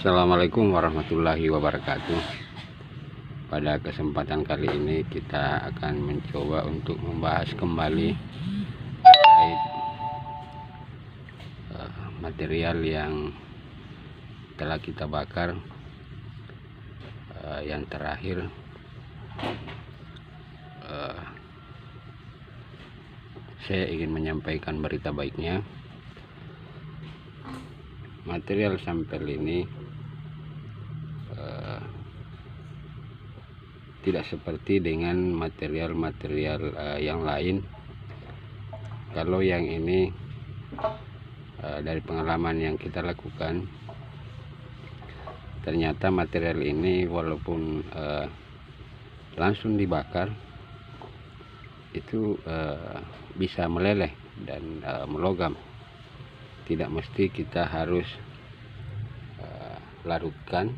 Assalamualaikum warahmatullahi wabarakatuh. Pada kesempatan kali ini kita akan mencoba untuk membahas kembali terkait material yang telah kita bakar. Yang terakhir saya ingin menyampaikan berita baiknya. Material sampel ini tidak seperti dengan material-material yang lain. Kalau yang ini dari pengalaman yang kita lakukan, ternyata material ini walaupun langsung dibakar itu bisa meleleh dan melogam. Tidak mesti kita harus larutkan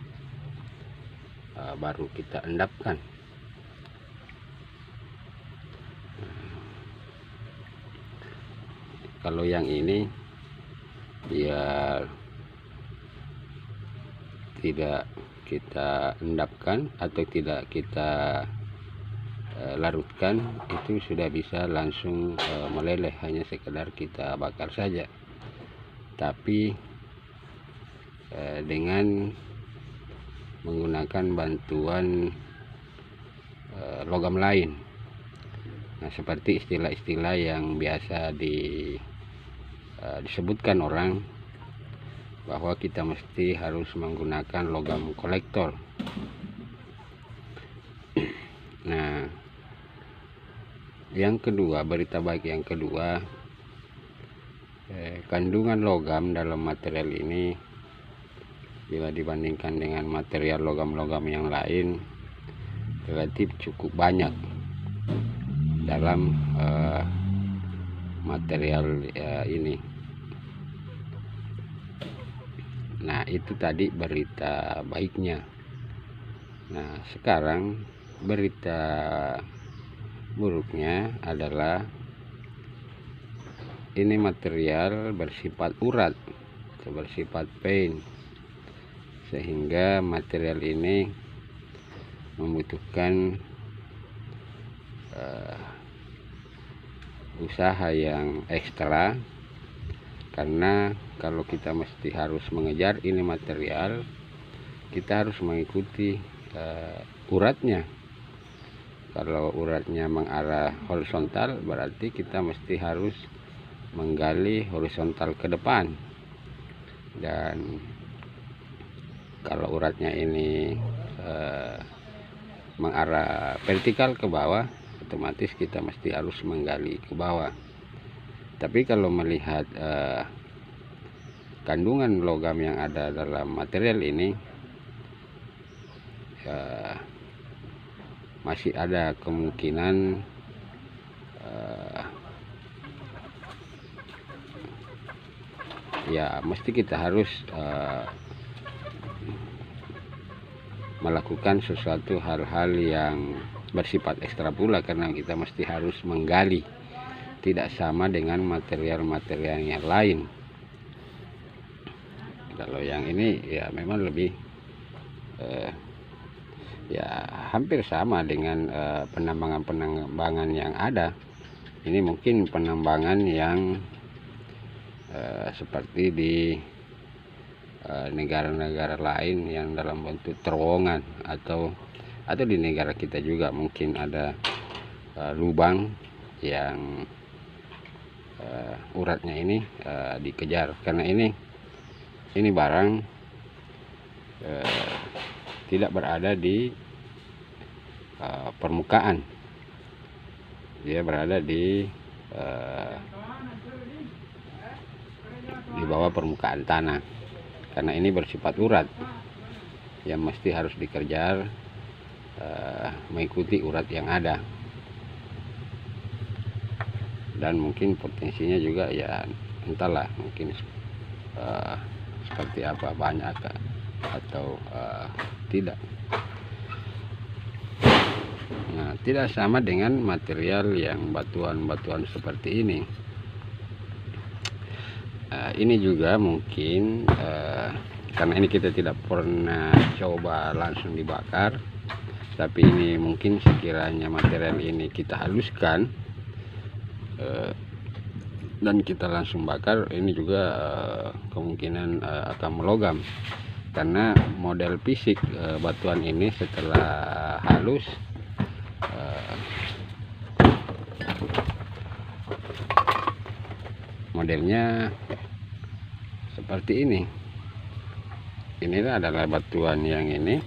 baru kita endapkan. Kalau yang ini biar tidak kita endapkan atau tidak kita larutkan, itu sudah bisa langsung meleleh, hanya sekedar kita bakar saja. Tapi dengan menggunakan bantuan logam lain, nah seperti istilah-istilah yang biasa disebutkan orang, bahwa kita mesti harus menggunakan logam kolektor. Nah, yang kedua, berita baik yang kedua, kandungan logam dalam material ini bila dibandingkan dengan material logam-logam yang lain relatif cukup banyak dalam material ini. Nah, itu tadi berita baiknya. Nah, sekarang berita buruknya adalah ini material bersifat urat atau bersifat paint, sehingga material ini membutuhkan usaha yang ekstra, karena kalau kita mesti harus mengejar ini material, kita harus mengikuti uratnya. Kalau uratnya mengarah horizontal, berarti kita mesti harus menggali horizontal ke depan. Dan kalau uratnya ini mengarah vertikal ke bawah, otomatis kita mesti harus menggali ke bawah. Tapi kalau melihat kandungan logam yang ada dalam material ini, masih ada kemungkinan ya mesti kita harus melakukan sesuatu hal-hal yang bersifat ekstra pula, karena kita mesti harus menggali. Tidak sama dengan material-material yang lain. Kalau yang ini ya memang lebih ya hampir sama dengan penambangan-penambangan yang ada. Ini mungkin penambangan yang seperti di negara-negara lain yang dalam bentuk terowongan, atau di negara kita juga mungkin ada lubang yang uratnya ini dikejar, karena ini barang tidak berada di permukaan, dia berada di bawah permukaan tanah. Karena ini bersifat urat yang mesti harus dikejar mengikuti urat yang ada. Dan mungkin potensinya juga ya entahlah, mungkin seperti apa, banyak atau tidak. Nah, tidak sama dengan material yang batuan-batuan seperti ini. Ini juga mungkin karena ini kita tidak pernah coba langsung dibakar, tapi ini mungkin sekiranya material ini kita haluskan dan kita langsung bakar, ini juga kemungkinan akan melogam, karena model fisik batuan ini setelah halus modelnya seperti ini. Inilah adalah batuan yang ini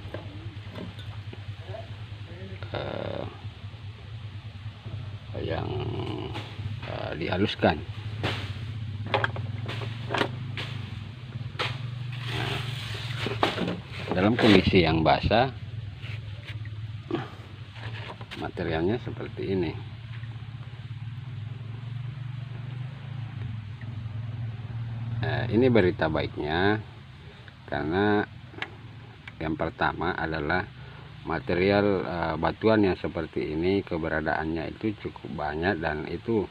yang dihaluskan. Nah, dalam kondisi yang basah materialnya seperti ini. Ini berita baiknya, karena yang pertama adalah material batuan yang seperti ini keberadaannya itu cukup banyak, dan itu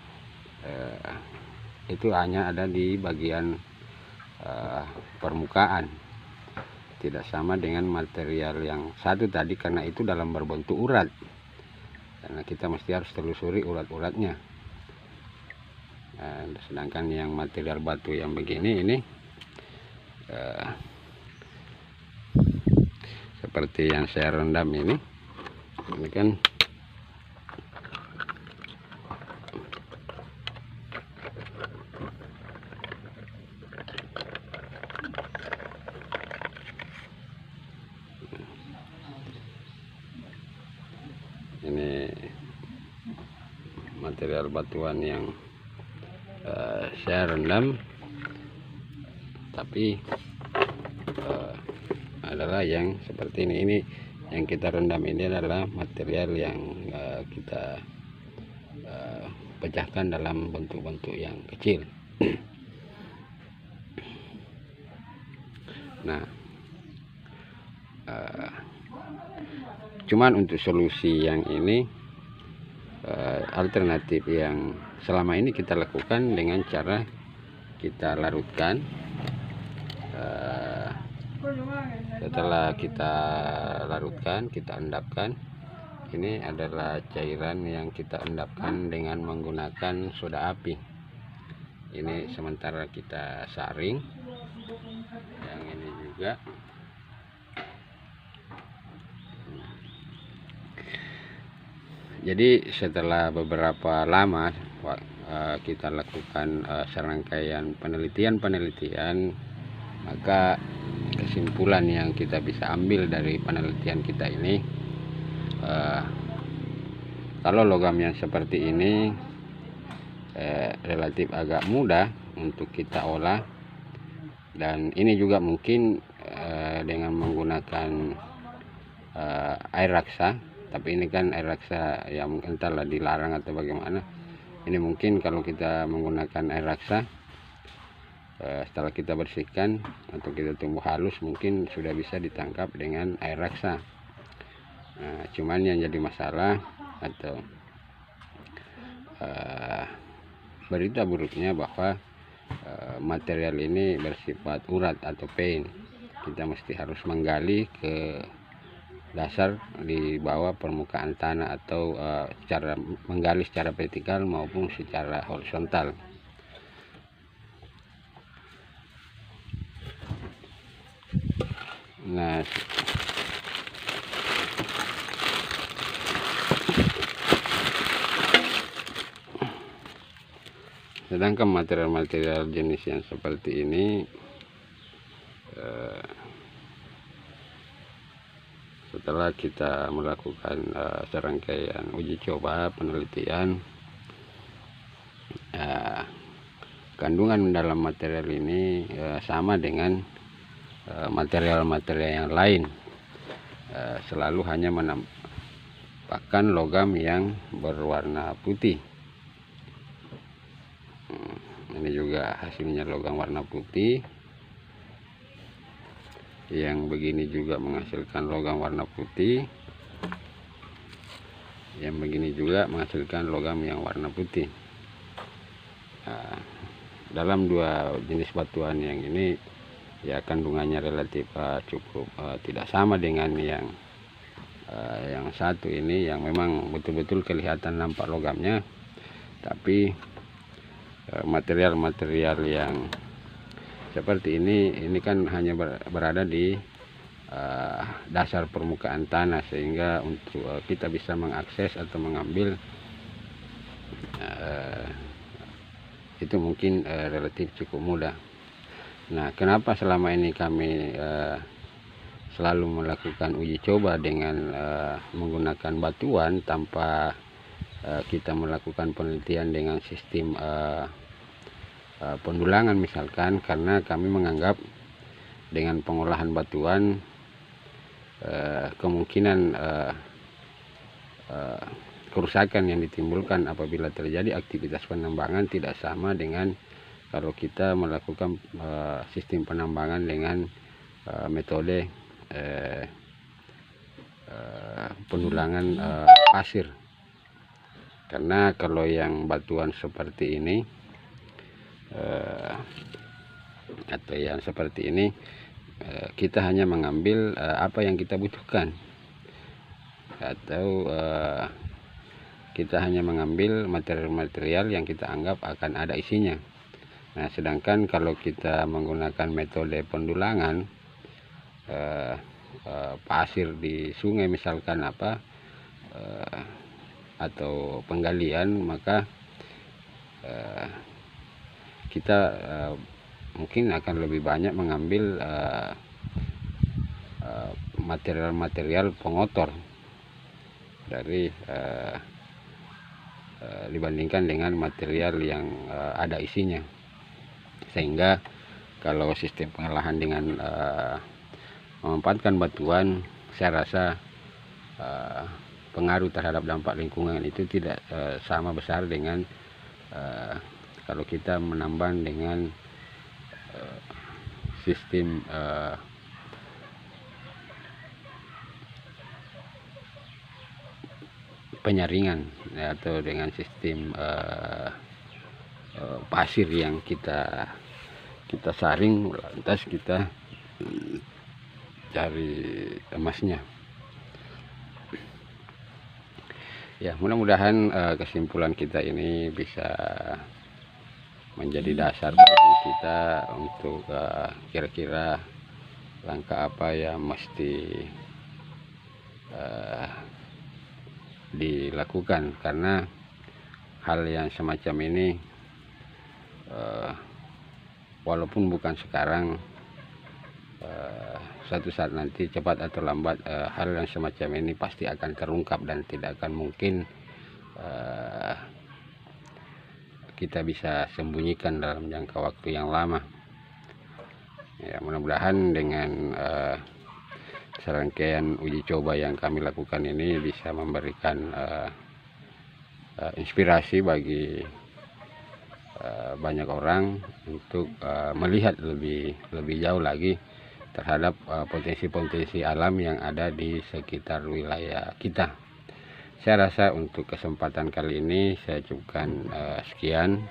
hanya ada di bagian permukaan, tidak sama dengan material yang satu tadi, karena itu dalam berbentuk urat, karena kita mesti harus telusuri urat-uratnya. Sedangkan yang material batu yang begini ini seperti yang saya rendam ini kan ini material batuan yang saya rendam, tapi adalah yang seperti ini. Ini yang kita rendam ini adalah material yang kita pecahkan dalam bentuk-bentuk yang kecil. Nah, cuman untuk solusi yang ini, alternatif yang selama ini kita lakukan dengan cara kita larutkan. Setelah kita larutkan, kita endapkan. Ini adalah cairan yang kita endapkan dengan menggunakan soda api. Ini sementara kita saring. Yang ini juga. Jadi setelah beberapa lama kita lakukan serangkaian penelitian, maka kesimpulan yang kita bisa ambil dari penelitian kita ini, kalau logam yang seperti ini relatif agak mudah untuk kita olah, dan ini juga mungkin dengan menggunakan air raksa. Tapi ini kan air raksa yang entahlah dilarang atau bagaimana. Ini mungkin kalau kita menggunakan air raksa, setelah kita bersihkan atau kita tumbuh halus, mungkin sudah bisa ditangkap dengan air raksa. Nah, cuman yang jadi masalah atau berita buruknya bahwa material ini bersifat urat atau pain. Kita mesti harus menggali ke dasar di bawah permukaan tanah, atau secara menggali secara vertikal maupun secara horizontal. Nah, sedangkan material-material jenis yang seperti ini setelah kita melakukan serangkaian uji coba penelitian, kandungan dalam material ini sama dengan material-material yang lain, selalu hanya menampakkan logam yang berwarna putih. Ini juga hasilnya logam warna putih. Yang begini juga menghasilkan logam warna putih. Yang begini juga menghasilkan logam yang warna putih. Dalam dua jenis batuan yang ini ya kandungannya relatif cukup tidak sama dengan yang satu ini, yang memang betul-betul kelihatan nampak logamnya, tapi material-material yang seperti ini kan hanya berada di dasar permukaan tanah, sehingga untuk kita bisa mengakses atau mengambil itu mungkin relatif cukup mudah. Nah, kenapa selama ini kami selalu melakukan uji coba dengan menggunakan batuan tanpa kita melakukan penelitian dengan sistem pendulangan misalkan? Karena kami menganggap dengan pengolahan batuan kemungkinan kerusakan yang ditimbulkan apabila terjadi aktivitas penambangan tidak sama dengan kalau kita melakukan sistem penambangan dengan metode pendulangan pasir. Karena kalau yang batuan seperti ini atau yang seperti ini, kita hanya mengambil apa yang kita butuhkan, atau kita hanya mengambil material-material yang kita anggap akan ada isinya. Nah, sedangkan kalau kita menggunakan metode pendulangan pasir di sungai misalkan atau penggalian, maka kita mungkin akan lebih banyak mengambil material-material pengotor dari dibandingkan dengan material yang ada isinya. Sehingga kalau sistem pengolahan dengan memanfaatkan batuan, saya rasa pengaruh terhadap dampak lingkungan itu tidak sama besar dengan kalau kita menambang dengan sistem penyaringan, atau dengan sistem pasir yang kita saring, lantas kita cari emasnya. Ya, mudah-mudahan kesimpulan kita ini bisa menjadi dasar bagi kita untuk kira-kira langkah apa yang mesti dilakukan, karena hal yang semacam ini walaupun bukan sekarang, suatu saat nanti cepat atau lambat hal yang semacam ini pasti akan terungkap dan tidak akan mungkin kita bisa sembunyikan dalam jangka waktu yang lama. Ya, mudah-mudahan dengan serangkaian uji coba yang kami lakukan ini bisa memberikan inspirasi bagi banyak orang untuk melihat lebih jauh lagi terhadap potensi-potensi alam yang ada di sekitar wilayah kita. Saya rasa untuk kesempatan kali ini saya cukupkan sekian.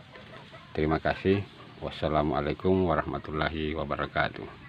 Terima kasih. Wassalamualaikum warahmatullahi wabarakatuh.